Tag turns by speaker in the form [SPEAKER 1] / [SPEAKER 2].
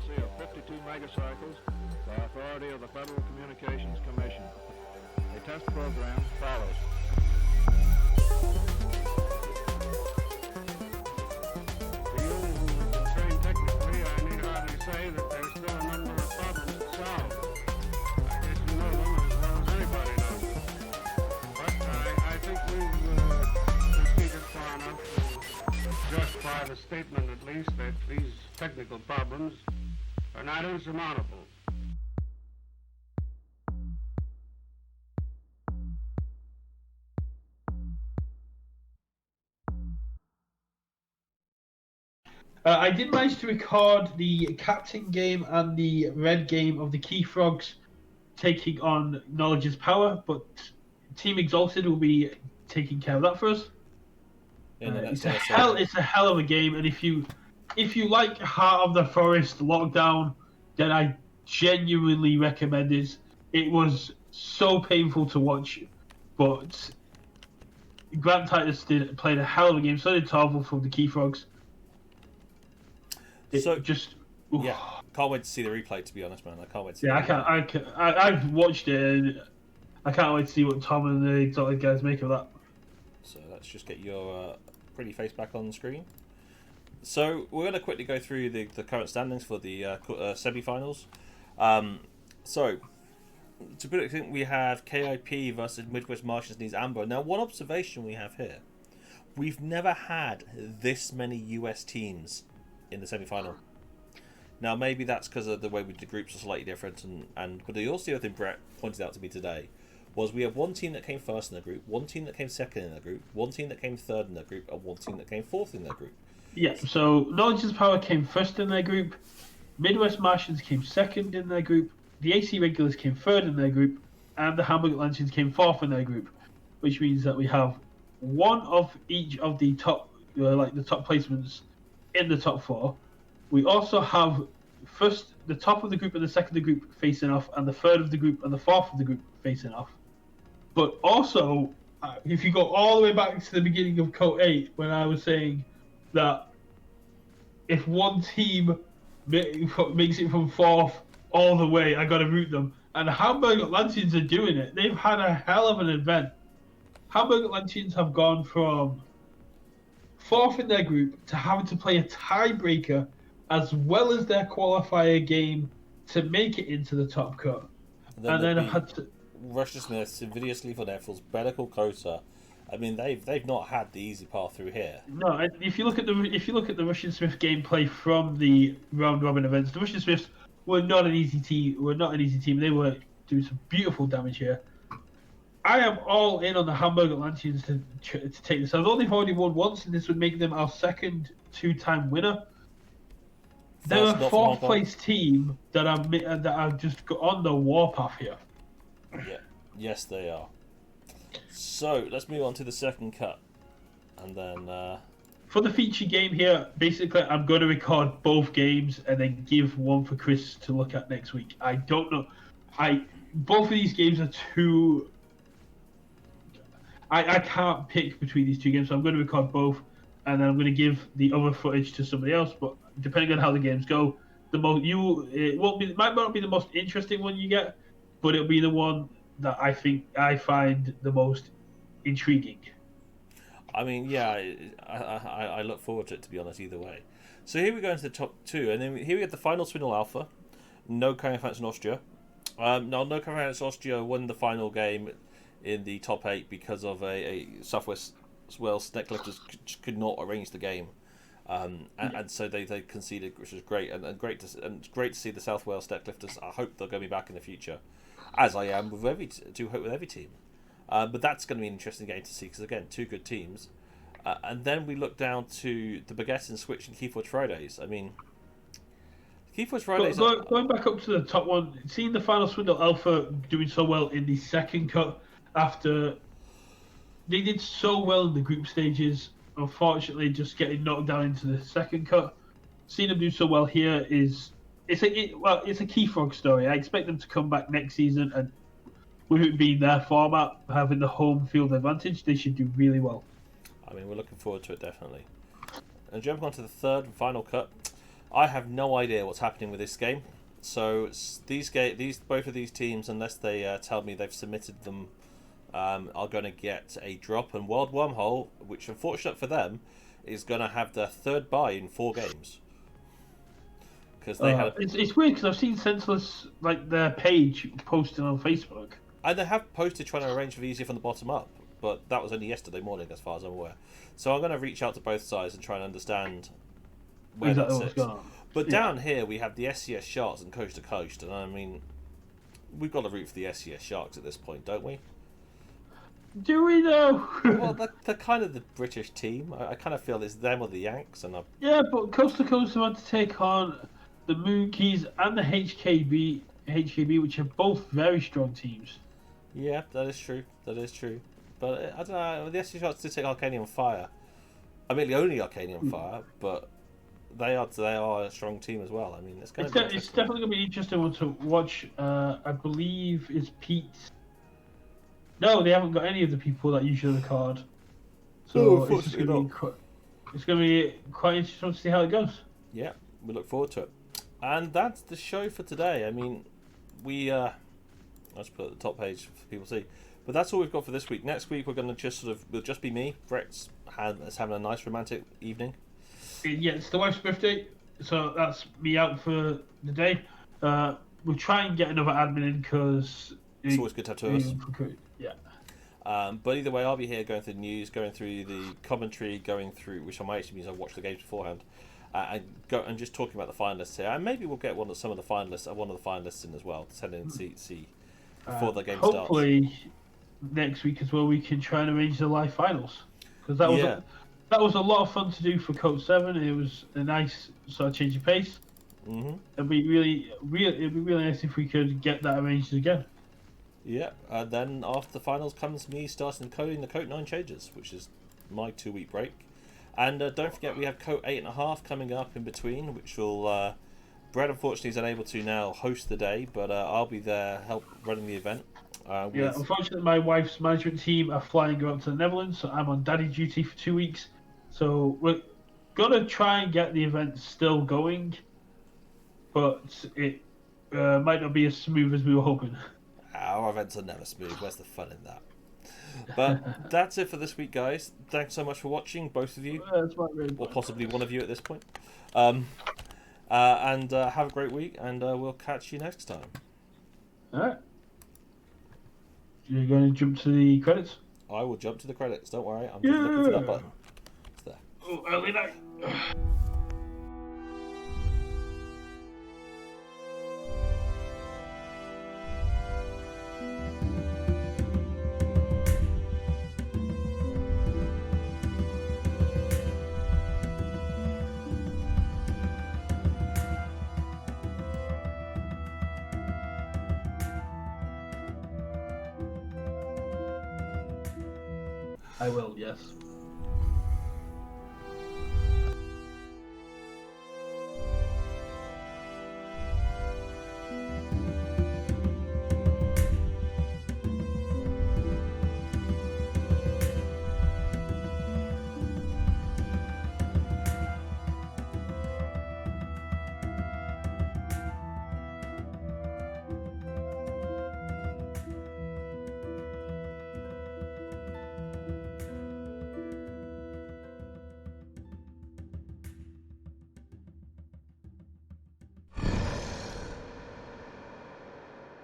[SPEAKER 1] frequency of 52 megacycles by authority of the Federal Communications Commission. A test program follows. For you who are trained technically, I need hardly say that there's still a number of problems to solve. I guess you know them as well as anybody knows them. But I think we've proceeded far enough to justify the statement, at least, that these technical problems are not insurmountable.
[SPEAKER 2] I did manage to record the captain game and the red game of the Key Frogs taking on Knowledge's Power, but Team Exalted will be taking care of that for us. It's a hell of a game, and if you like Heart of the Forest Lockdown, then I genuinely recommend it. It was so painful to watch, but Grant Titus played a hell of a game. So did Tarvel from the Key Frogs.
[SPEAKER 3] Can't wait to see the replay. To be honest, man, I can't wait to see.
[SPEAKER 2] I've watched it, and I can't wait to see what Tom and the Exotic guys make of that.
[SPEAKER 3] So let's just get your pretty face back on the screen. So we're going to quickly go through the current standings for the semi-finals. So to put it, we have KIP versus Midwest Martians needs Amber. Now, one observation we have here: we've never had this many US teams in the semi-final. Now, maybe that's because of the way we did groups are slightly different, but the other thing Brett pointed out to me today was we have one team that came first in their group, one team that came second in their group, one team that came third in their group, and one team that came fourth in their group.
[SPEAKER 2] Yeah, so Knowledge's Power came first in their group, Midwest Martians came second in their group, the AC Regulars came third in their group, and the Hamburg Atlanteans came fourth in their group, which means that we have one of each of the top, the top placements in the top four. We also have the top of the group and the second of the group facing off, and the third of the group and the fourth of the group facing off. But also, if you go all the way back to the beginning of KOTE, when I was saying that if one team makes it from fourth all the way, I got to root them. And the Hamburg Atlanteans are doing it. They've had a hell of an event. Hamburg Atlanteans have gone from fourth in their group to having to play a tiebreaker as well as their qualifier game to make it into the top cut. And then I've had to...
[SPEAKER 3] Russia Smith, invidiously for Netflix, better call KOTE. I mean, they've not had the easy path through here.
[SPEAKER 2] No, if you look at the Russian Smith gameplay from the round robin events, the Russian Smiths were not an easy team. They were doing some beautiful damage here. I am all in on the Hamburg Atlanteans to take this. Although they've already won once, and this would make them our second two-time winner. They're a fourth place team that are just on the warpath here.
[SPEAKER 3] Yeah, yes they are. So let's move on to the second cut, and then
[SPEAKER 2] for the feature game here, basically I'm going to record both games and then give one for Chris to look at next week. I don't know. Both of these games are too. I can't pick between these two games, so I'm going to record both, and then I'm going to give the other footage to somebody else. But depending on how the games go, it might not be the most interesting one you get, but it'll be the one that I find the most intriguing.
[SPEAKER 3] I mean, yeah, I look forward to it, to be honest, either way. So here we go into the top two, and then here we have the Final Swindle Alpha. No Kampfhands in Austria. No Kampfhands Austria won the final game in the top 8 because of a Southwest Wales Necklifters could not arrange the game. And so they conceded, which was great, and great to see the South Wales Necklifters. I hope they're going to be back in the future, as I am with every team. But that's going to be an interesting game to see because, again, two good teams. And then we look down to the Baguette and Switch and Keyforge Fridays. I mean, Keyforge Fridays...
[SPEAKER 2] Going back up to the top one, seeing the Final Swindle Alpha doing so well in the second cut after... They did so well in the group stages, unfortunately just getting knocked down into the second cut. Seeing them do so well here is... It's a Key Frog story. I expect them to come back next season, and with it being their format, having the home field advantage, they should do really well.
[SPEAKER 3] I mean, we're looking forward to it, definitely. And jumping on to the third and final cut, I have no idea what's happening with this game. So both of these teams, unless they tell me they've submitted them, are going to get a drop. And World Wormhole, which unfortunate for them, is going to have their third bye in 4 games. Because they had.
[SPEAKER 2] It's weird because I've seen Senseless like their page posted on Facebook.
[SPEAKER 3] And they have posted trying to arrange for easier from the bottom up, but that was only yesterday morning, as far as I'm aware. So I'm going to reach out to both sides and try and understand where
[SPEAKER 2] Exactly
[SPEAKER 3] that
[SPEAKER 2] what's
[SPEAKER 3] sits.
[SPEAKER 2] going on.
[SPEAKER 3] But down here we have the SCS Sharks and Coast to Coast, and I mean, we've got to root for the SCS Sharks at this point, don't we?
[SPEAKER 2] Do we though?
[SPEAKER 3] Well, they're kind of the British team. I kind of feel it's them or the Yanks, and
[SPEAKER 2] Yeah, but Coast to Coast have had to take on the Moonkeys and the HKB, which are both very strong teams.
[SPEAKER 3] yeah, that is true. That is true. But I don't know. The SCS Sharks did take Arcanium Fire. I mean, the only Arcanium Fire, but they are a strong team as well. I mean, it's going to be.
[SPEAKER 2] It's definitely going to be an interesting one to watch. I believe it's Pete. No, they haven't got any of the people that usually the card. So it's just going to be quite interesting to see how it goes.
[SPEAKER 3] Yeah, we look forward to it. And that's the show for today. I mean, let's put it at the top page for people to see. But that's all we've got for this week. Next week we're going to it'll just be me. Brett's having a nice romantic evening.
[SPEAKER 2] Yeah, it's the wife's birthday, so that's me out for the day. We'll try and get another admin in because
[SPEAKER 3] It's always good to have 2 of us.
[SPEAKER 2] Yeah.
[SPEAKER 3] But either way, I'll be here going through the news, going through the commentary, which I might actually means I've watched the games beforehand, and just talking about the finalists here. And maybe we'll get one of the finalists in as well, to send in see before the game starts.
[SPEAKER 2] Hopefully next week as well we can try and arrange the live finals, because that was a lot of fun to do for KOTE 7. It was a nice sort of change of pace.
[SPEAKER 3] Mm-hmm.
[SPEAKER 2] It'd be really nice if we could get that arranged again.
[SPEAKER 3] Yeah, and then after the finals comes me starting coding the KOTE 9 changes, which is my 2-week break. And don't forget we have KOTE 8.5 coming up in between, which will Brad unfortunately is unable to now host the day, but I'll be there help running the event.
[SPEAKER 2] Unfortunately my wife's management team are flying her up to the Netherlands, so I'm on daddy duty for 2 weeks. So we're gonna try and get the event still going, but it might not be as smooth as we were hoping.
[SPEAKER 3] Our events are never smooth. Where's the fun in that? But that's it for this week, guys. Thanks so much for watching, both of you, or possibly one of you at this point. And have a great week, and we'll catch you next time.
[SPEAKER 2] All right. You're going to jump to the credits?
[SPEAKER 3] I will jump to the credits. Don't worry. I'm just looking for that button. It's there.
[SPEAKER 2] Oh, early night. I will, yes.